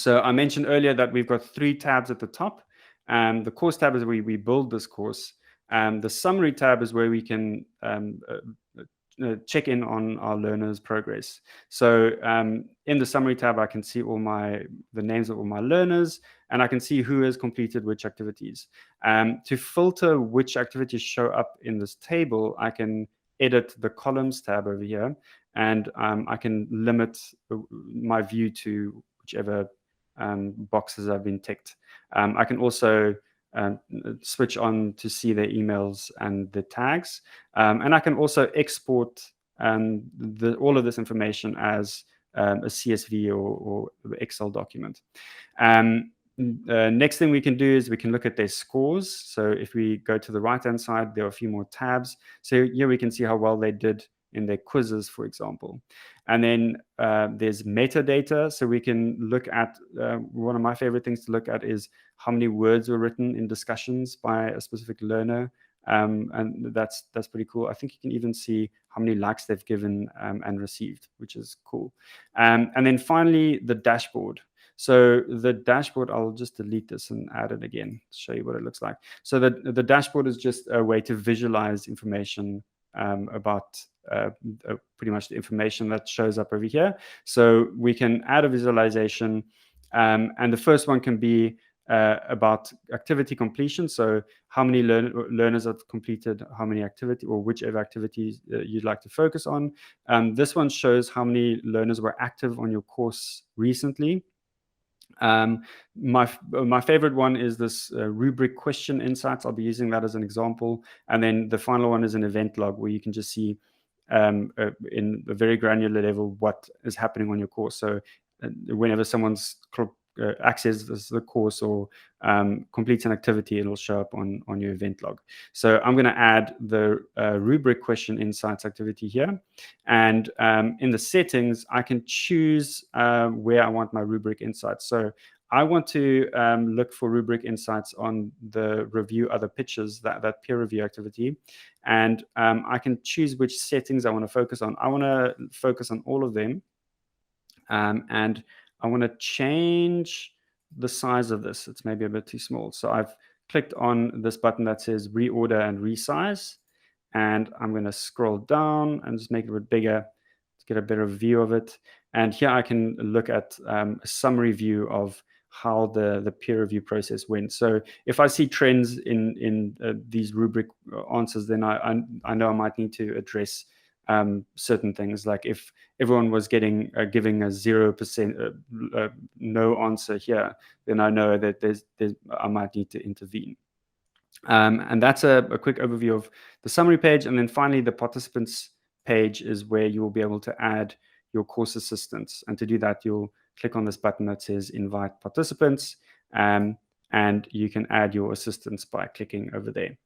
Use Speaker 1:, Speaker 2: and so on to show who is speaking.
Speaker 1: So I mentioned earlier that we've got 3 tabs at the top. The course tab is where we build this course. The summary tab is where we can check in on our learners' progress. So in the summary tab, I can see the names of all my learners, and I can see who has completed which activities. To filter which activities show up in this table, I can edit the columns tab over here, and I can limit my view to whichever boxes have been ticked. I can also switch on to see their emails and the tags. And I can also export all of this information as a CSV or Excel document. Next thing we can do is we can look at their scores. So if we go to the right-hand side, there are a few more tabs. So here we can see how well they did in their quizzes, for example. And then there's metadata. So we can look at, one of my favorite things to look at is how many words were written in discussions by a specific learner. And that's pretty cool. I think you can even see how many likes they've given and received, which is cool. And then finally, the dashboard. So the dashboard, I'll just delete this and add it again to show you what it looks like. So the dashboard is just a way to visualize information about pretty much the information that shows up over here. So we can add a visualization, and the first one can be about activity completion. So how many learners have completed how many activity, or whichever activities you'd like to focus on. This one shows how many learners were active on your course recently. My favorite one is this rubric question insights. I'll be using that as an example. And then the final one is an event log, where you can just see in a very granular level what is happening on your course. So whenever someone's accesses the course or completes an activity, it'll show up on your event log. So I'm going to add the rubric question insights activity here. And in the settings, I can choose where I want my rubric insights. So I want to look for rubric insights on the review other pitches, that peer review activity. And I can choose which settings I want to focus on. I want to focus on all of them. And I want to change the size of this. It's maybe a bit too small. So I've clicked on this button that says reorder and resize. And I'm going to scroll down and just make it a bit bigger to get a better view of it. And here I can look at a summary view of how the peer review process went. So if I see trends in these rubric answers, then I know I might need to address certain things. Like if everyone was giving a 0% no answer here, then I know that I might need to intervene. And that's a quick overview of the summary page. And then finally, the participants page is where you will be able to add your course assistants. And to do that, you'll click on this button that says invite participants, and you can add your assistants by clicking over there.